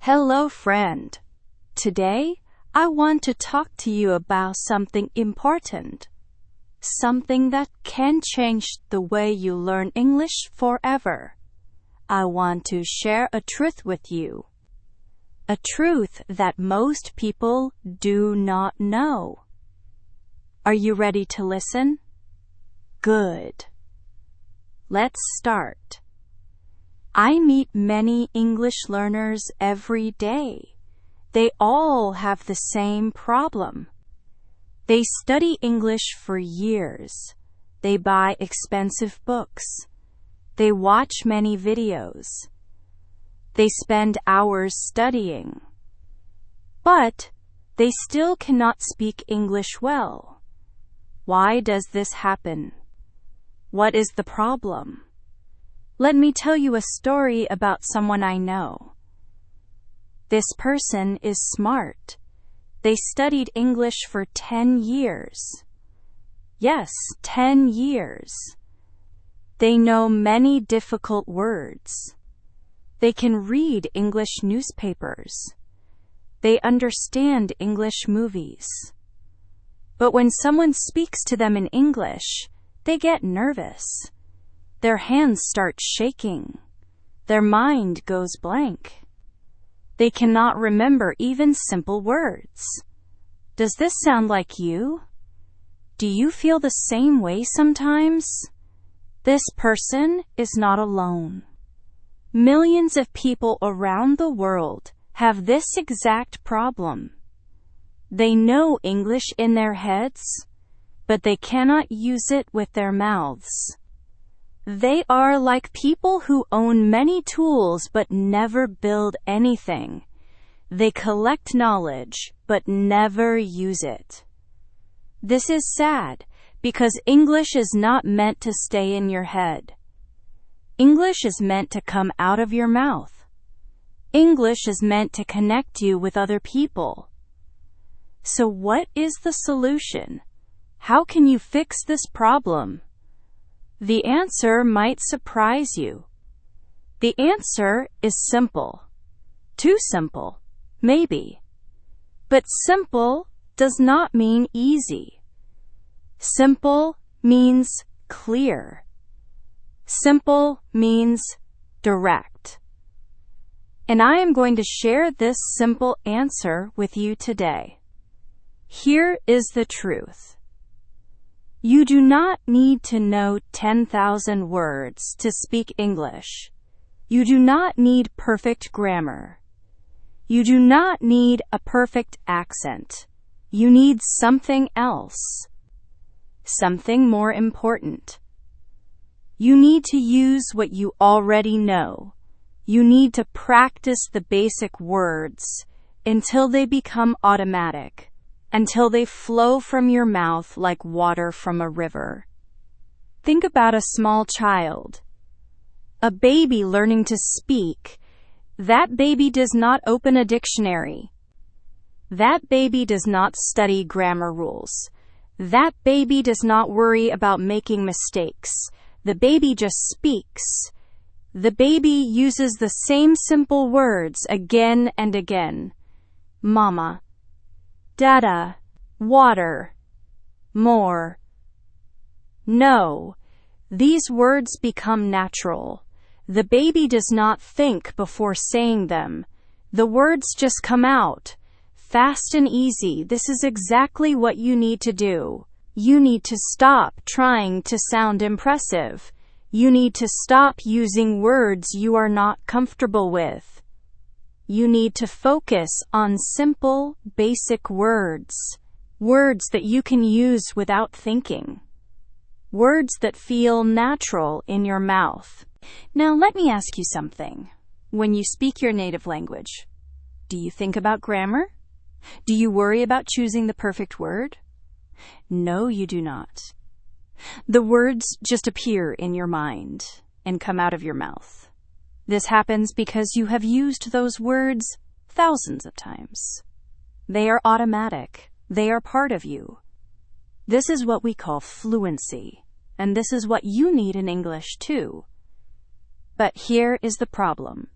Hello, friend. Today, I want to talk to you about something important. Something that can change the way you learn English forever. I want to share a truth with you. A truth that most people do not know. Are you ready to listen? Good. Let's start. I meet many English learners every day. They all have the same problem. They study English for years. They buy expensive books. They watch many videos. They spend hours studying. But they still cannot speak English well. Why does this happen? What is the problem? Let me tell you a story about someone I know. This person is smart. They studied English for 10 years. Yes, 10 years. They know many difficult words. They can read English newspapers. They understand English movies. But when someone speaks to them in English, they get nervous. Their hands start shaking. Their mind goes blank. They cannot remember even simple words. Does this sound like you? Do you feel the same way sometimes? This person is not alone. Millions of people around the world have this exact problem. They know English in their heads, but they cannot use it with their mouths. They are like people who own many tools but never build anything. They collect knowledge but never use it. This is sad because English is not meant to stay in your head. English is meant to come out of your mouth. English is meant to connect you with other people. So what is the solution? How can you fix this problem? The answer might surprise you. The answer is simple. Too simple, maybe. But simple does not mean easy. Simple means clear. Simple means direct. And I am going to share this simple answer with you today. Here is the truth. You do not need to know 10,000 words to speak English. You do not need perfect grammar. You do not need a perfect accent. You need something else. Something more important. You need to use what you already know. You need to practice the basic words until they become automatic. Until they flow from your mouth like water from a river. Think about a small child. A baby learning to speak. That baby does not open a dictionary. That baby does not study grammar rules. That baby does not worry about making mistakes. The baby just speaks. The baby uses the same simple words again and again. Mama. Dada, water, more. No, these words become natural. The baby does not think before saying them. The words just come out, fast and easy. This is exactly what you need to do. You need to stop trying to sound impressive. You need to stop using words you are not comfortable with. You need to focus on simple, basic words. Words that you can use without thinking. Words that feel natural in your mouth. Now let me ask you something. When you speak your native language, do you think about grammar? Do you worry about choosing the perfect word? No, you do not. The words just appear in your mind and come out of your mouth. This happens because you have used those words thousands of times. They are automatic. They are part of you. This is what we call fluency, and this is what you need in English too. But here is the problem.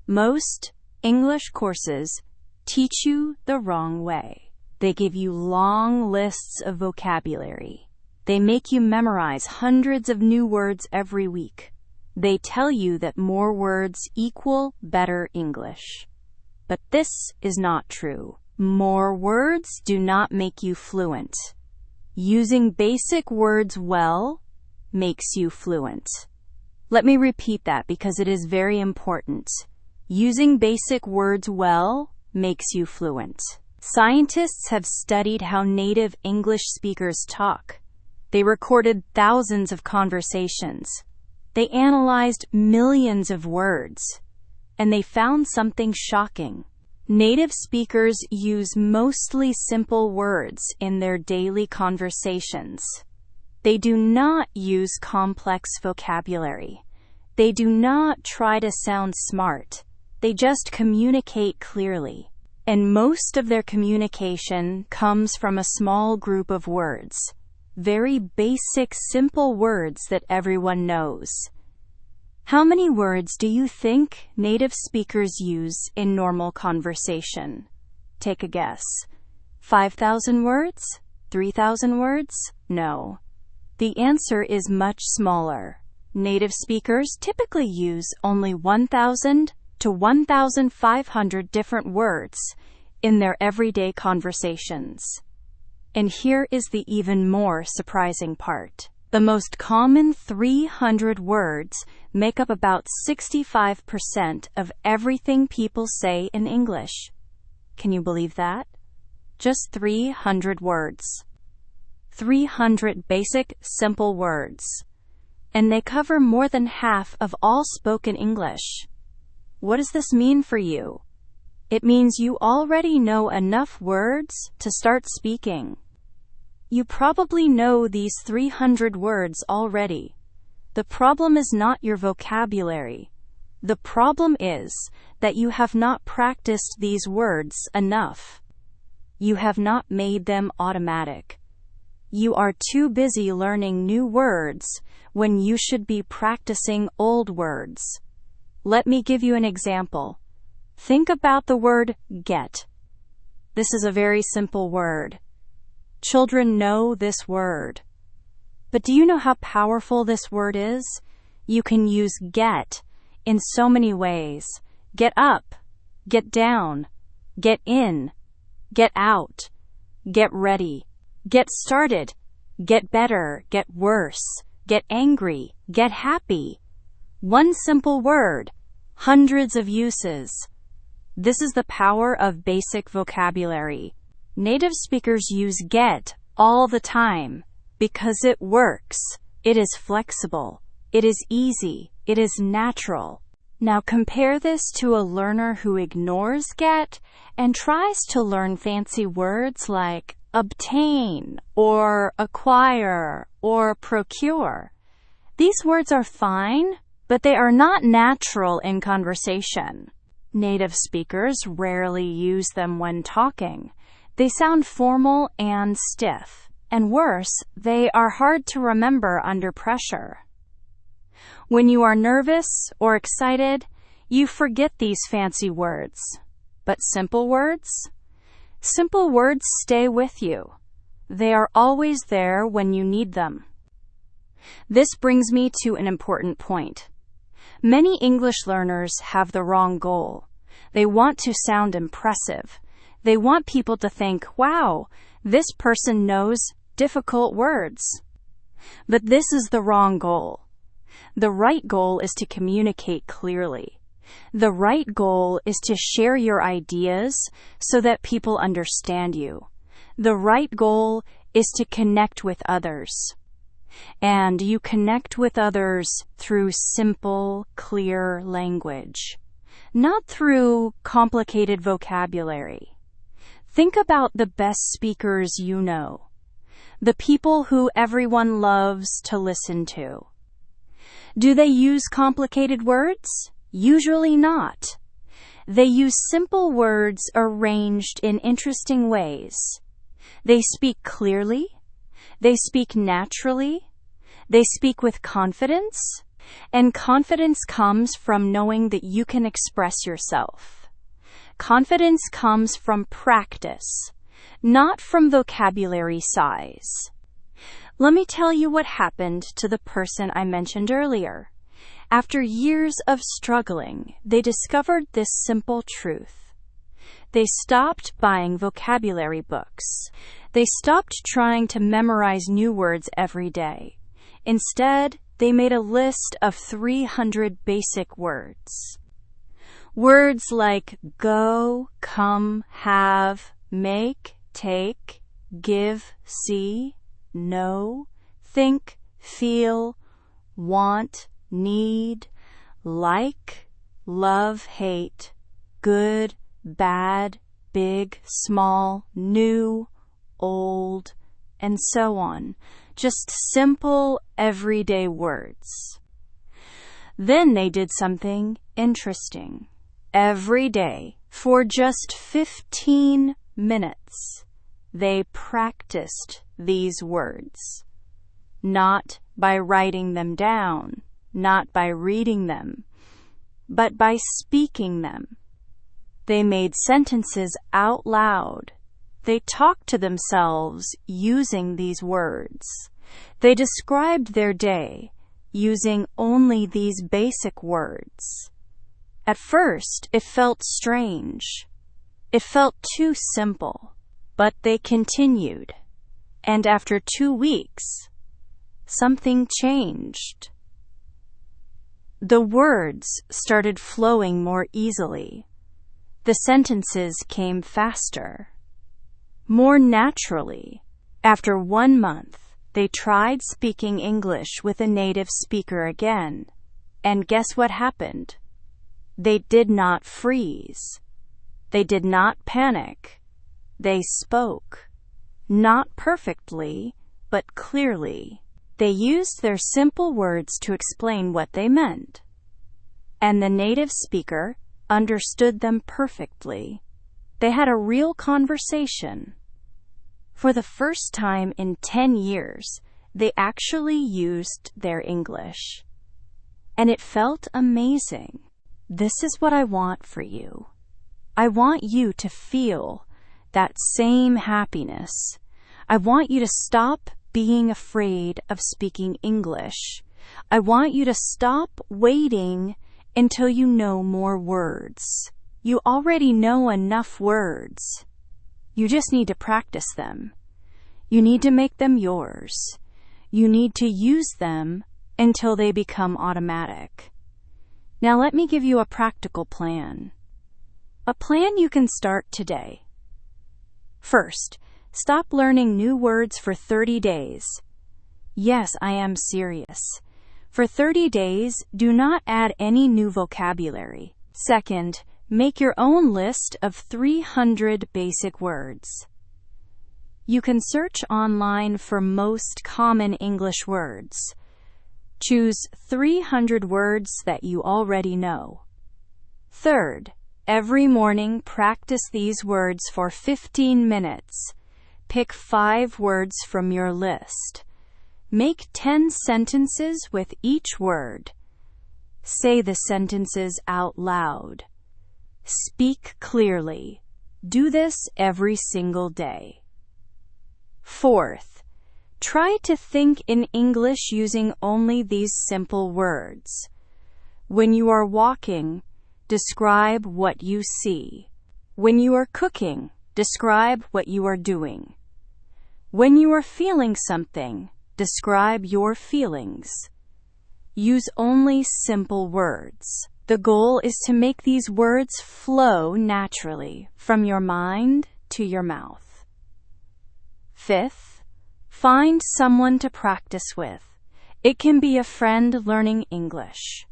Most English courses teach you the wrong way. They give you long lists of vocabulary. They make you memorize hundreds of new words every week. They tell you that more words equal better English. But this is not true. More words do not make you fluent. Using basic words well makes you fluent. Let me repeat that because it is very important. Using basic words well makes you fluent. Scientists have studied how native English speakers talk. They recorded thousands of conversations. They analyzed millions of words. And they found something shocking. Native speakers use mostly simple words in their daily conversations. They do not use complex vocabulary. They do not try to sound smart. They just communicate clearly. And most of their communication comes from a small group of words. Very basic, simple words that everyone knows. How many words do you think native speakers use in normal conversation? Take a guess. 5,000 words? 3,000 words? No. The answer is much smaller. Native speakers typically use only 1,000 to 1,500 different words in their everyday conversations. And here is the even more surprising part. The most common 300 words make up about 65% of everything people say in English. Can you believe that? Just 300 words. 300 basic, simple words. And they cover more than half of all spoken English. What does this mean for you? It means you already know enough words to start speaking. You probably know these 300 words already. The problem is not your vocabulary. The problem is that you have not practiced these words enough. You have not made them automatic. You are too busy learning new words when you should be practicing old words. Let me give you an example. Think about the word get. This is a very simple word. Children know this word. But do you know how powerful this word is? You can use get in so many ways. Get up, get down, get in, get out, get ready, get started, get better, get worse, get angry, get happy. One simple word, hundreds of uses. This is the power of basic vocabulary. Native speakers use get all the time because it works. It is flexible. It is easy. It is natural. Now compare this to a learner who ignores get and tries to learn fancy words like obtain or acquire or procure. These words are fine, but they are not natural in conversation. Native speakers rarely use them when talking. They sound formal and stiff, and worse, they are hard to remember under pressure. When you are nervous or excited, you forget these fancy words. But simple words? Simple words stay with you. They are always there when you need them. This brings me to an important point. Many English learners have the wrong goal. They want to sound impressive. They want people to think, wow, this person knows difficult words. But this is the wrong goal. The right goal is to communicate clearly. The right goal is to share your ideas so that people understand you. The right goal is to connect with others. And you connect with others through simple, clear language, not through complicated vocabulary. Think about the best speakers you know, the people who everyone loves to listen to. Do they use complicated words? Usually not. They use simple words arranged in interesting ways. They speak clearly. They speak naturally. They speak with confidence. And confidence comes from knowing that you can express yourself. Confidence comes from practice, not from vocabulary size. Let me tell you what happened to the person I mentioned earlier. After years of struggling, they discovered this simple truth. They stopped buying vocabulary books. They stopped trying to memorize new words every day. Instead, they made a list of 300 basic words. Words like go, come, have, make, take, give, see, know, think, feel, want, need, like, love, hate, good, bad, big, small, new, old, and so on. Just simple, everyday words. Then they did something interesting. Every day, for just 15 minutes, they practiced these words. Not by writing them down, not by reading them, but by speaking them. They made sentences out loud. They talked to themselves using these words. They described their day using only these basic words. At first, it felt strange. It felt too simple. But they continued. And after 2 weeks, something changed. The words started flowing more easily. The sentences came faster, more naturally. After 1 month, they tried speaking English with a native speaker again. And guess what happened? They did not freeze. They did not panic. They spoke. Not perfectly, but clearly. They used their simple words to explain what they meant. And the native speaker understood them perfectly. They had a real conversation. For the first time in 10 years, they actually used their English. And it felt amazing. This is what I want for you. I want you to feel that same happiness. I want you to stop being afraid of speaking English. I want you to stop waiting until you know more words. You already know enough words. You just need to practice them. You need to make them yours. You need to use them until they become automatic. Now let me give you a practical plan. A plan you can start today. First, stop learning new words for 30 days. Yes, I am serious. For 30 days, do not add any new vocabulary. Second, make your own list of 300 basic words. You can search online for most common English words. Choose 300 words that you already know. Third, every morning practice these words for 15 minutes. Pick 5 words from your list. Make 10 sentences with each word. Say the sentences out loud. Speak clearly. Do this every single day. Fourth, try to think in English using only these simple words. When you are walking, describe what you see. When you are cooking, describe what you are doing. When you are feeling something, describe your feelings. Use only simple words. The goal is to make these words flow naturally from your mind to your mouth. Fifth, find someone to practice with. It can be a friend learning English.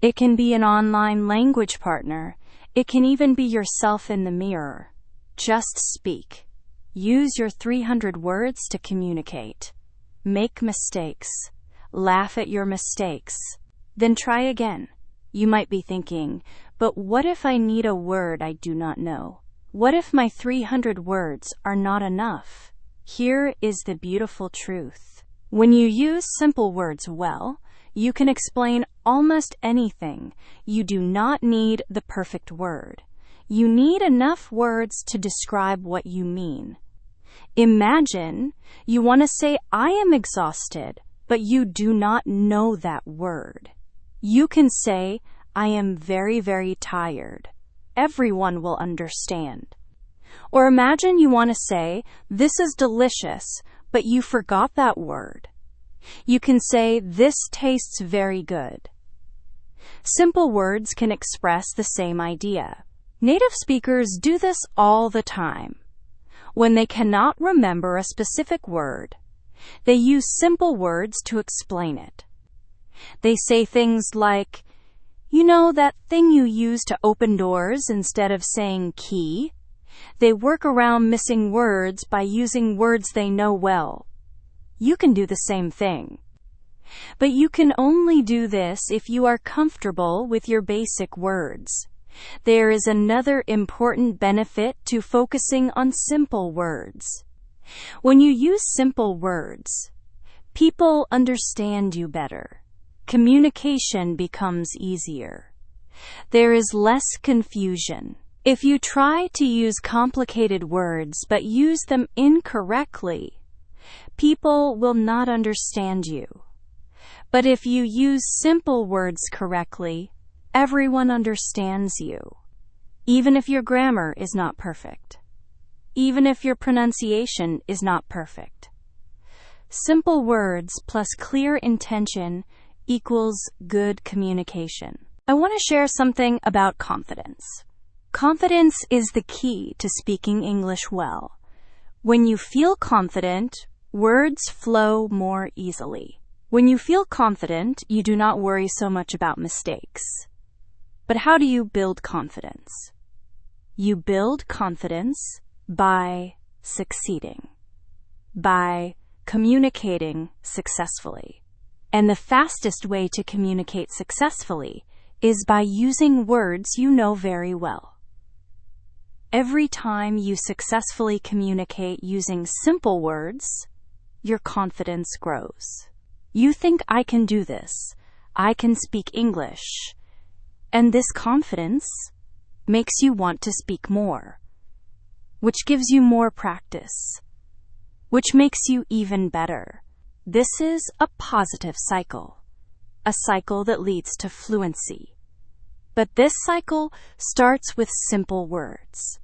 It can be an online language partner. It can even be yourself in the mirror. Just speak. Use your 300 words to communicate. Make mistakes. Laugh at your mistakes. Then try again. You might be thinking, but what if I need a word I do not know? What if my 300 words are not enough? Here is the beautiful truth. When you use simple words well, you can explain almost anything. You do not need the perfect word. You need enough words to describe what you mean. Imagine you want to say, I am exhausted, but you do not know that word. You can say, I am very, very tired. Everyone will understand. Or imagine you want to say, this is delicious, but you forgot that word. You can say, this tastes very good. Simple words can express the same idea. Native speakers do this all the time. When they cannot remember a specific word, they use simple words to explain it. They say things like, you know that thing you use to open doors instead of saying key? They work around missing words by using words they know well. You can do the same thing. But you can only do this if you are comfortable with your basic words. There is another important benefit to focusing on simple words. When you use simple words, people understand you better. Communication becomes easier. There is less confusion. If you try to use complicated words but use them incorrectly, people will not understand you. But if you use simple words correctly, everyone understands you. Even if your grammar is not perfect. Even if your pronunciation is not perfect. Simple words plus clear intention equals good communication. I want to share something about confidence. Confidence is the key to speaking English well. When you feel confident, words flow more easily. When you feel confident, you do not worry so much about mistakes. But how do you build confidence? You build confidence by succeeding, by communicating successfully. And the fastest way to communicate successfully is by using words you know very well. Every time you successfully communicate using simple words, your confidence grows. You think, I can do this. I can speak English. And this confidence makes you want to speak more, which gives you more practice, which makes you even better. This is a positive cycle, a cycle that leads to fluency. But this cycle starts with simple words,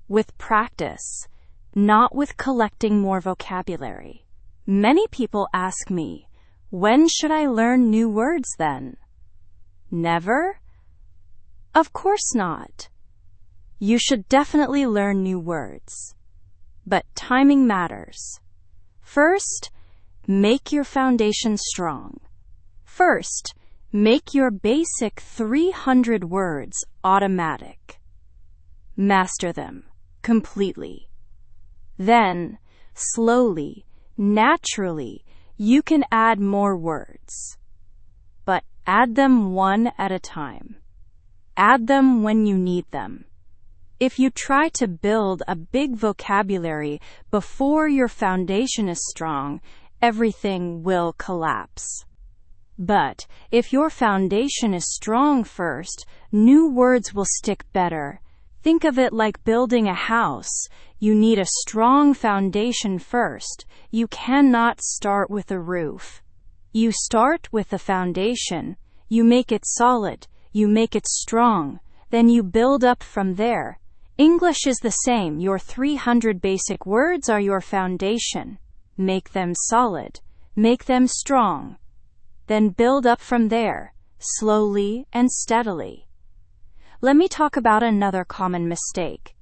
with practice, not with collecting more vocabulary. Many people ask me, when should I learn new words then? Never? Of course not. You should definitely learn new words. But timing matters. First, make your foundation strong. First, make your basic 300 words automatic. Master them completely. Then, slowly, naturally, you can add more words. But add them one at a time. Add them when you need them. If you try to build a big vocabulary before your foundation is strong, everything will collapse. But if your foundation is strong first, new words will stick better. Think of it like building a house. You need a strong foundation first. You cannot start with a roof. You start with the foundation. You make it solid. You make it strong. Then you build up from there. English is the same. Your 300 basic words are your foundation. Make them solid. Make them strong. Then build up from there, slowly and steadily. Let me talk about another common mistake.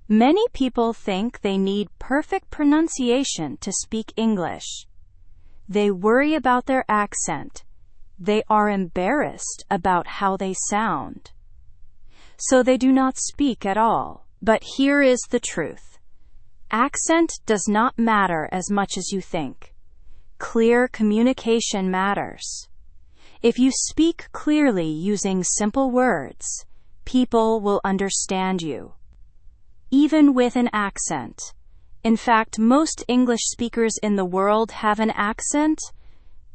Many people think they need perfect pronunciation to speak English. They worry about their accent. They are embarrassed about how they sound. So they do not speak at all. But here is the truth. Accent does not matter as much as you think. Clear communication matters. If you speak clearly using simple words, people will understand you. Even with an accent. In fact, most English speakers in the world have an accent.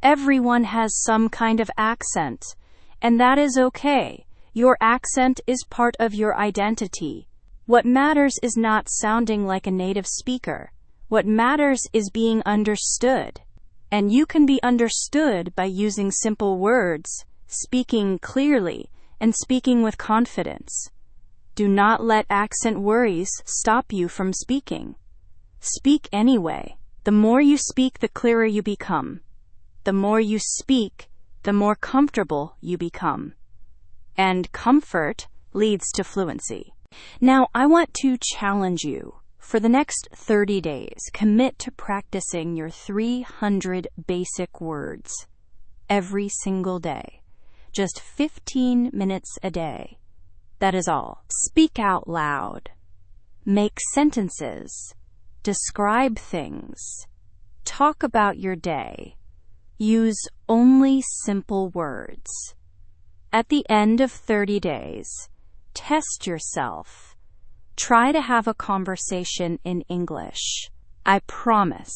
Everyone has some kind of accent, and that is okay. Your accent is part of your identity. What matters is not sounding like a native speaker. What matters is being understood. And you can be understood by using simple words, speaking clearly, and speaking with confidence. Do not let accent worries stop you from speaking. Speak anyway. The more you speak, the clearer you become. The more you speak, the more comfortable you become. And comfort leads to fluency. Now, I want to challenge you. For the next 30 days, commit to practicing your 300 basic words every single day. Just 15 minutes a day. That is all. Speak out loud. Make sentences. Describe things. Talk about your day. Use only simple words. At the end of 30 days, test yourself. Try to have a conversation in English. I promise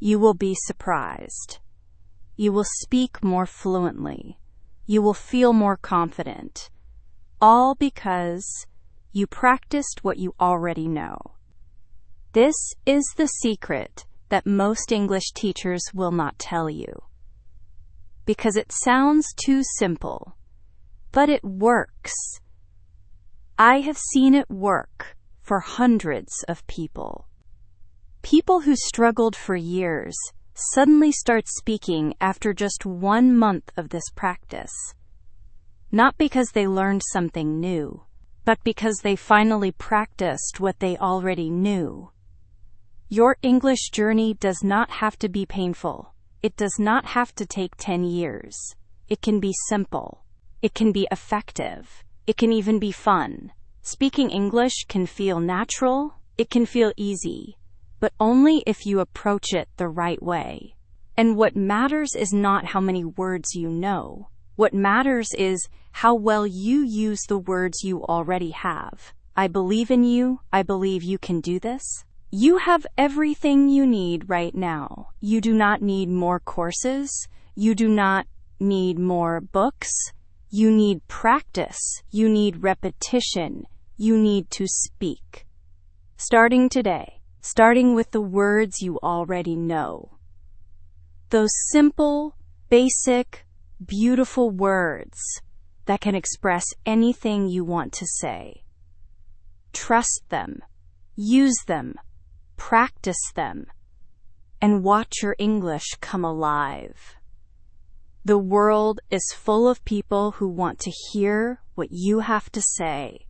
you will be surprised. You will speak more fluently. You will feel more confident. All because you practiced what you already know. This is the secret that most English teachers will not tell you. Because it sounds too simple, but it works. I have seen it work for hundreds of people. People who struggled for years suddenly start speaking after just 1 month of this practice. Not because they learned something new, but because they finally practiced what they already knew. Your English journey does not have to be painful. It does not have to take 10 years. It can be simple. It can be effective. It can even be fun. Speaking English can feel natural. It can feel easy, but only if you approach it the right way. And what matters is not how many words you know. What matters is how well you use the words you already have. I believe in you. I believe you can do this. You have everything you need right now. You do not need more courses. You do not need more books. You need practice. You need repetition. You need to speak. Starting today, starting with the words you already know. Those simple, basic, beautiful words that can express anything you want to say. Trust them. Use them. Practice them. And watch your English come alive. The world is full of people who want to hear what you have to say.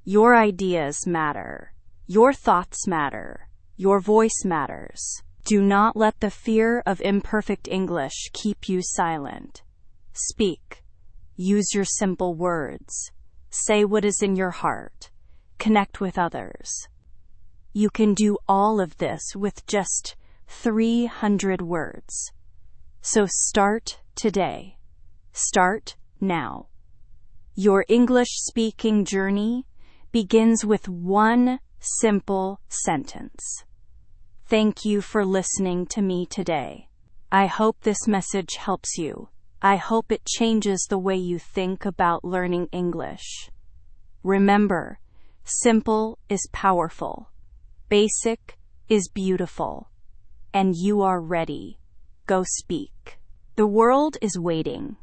Your ideas matter. Your thoughts matter. Your voice matters. Do not let the fear of imperfect English keep you silent. Speak. Use your simple words. Say what is in your heart. Connect with others. You can do all of this with just 300 words. So start today. Start now. Your English speaking journey begins with one simple sentence. Thank you for listening to me today. I hope this message helps you. I hope it changes the way you think about learning English. Remember, simple is powerful. Basic is beautiful. And you are ready. Go speak. The world is waiting.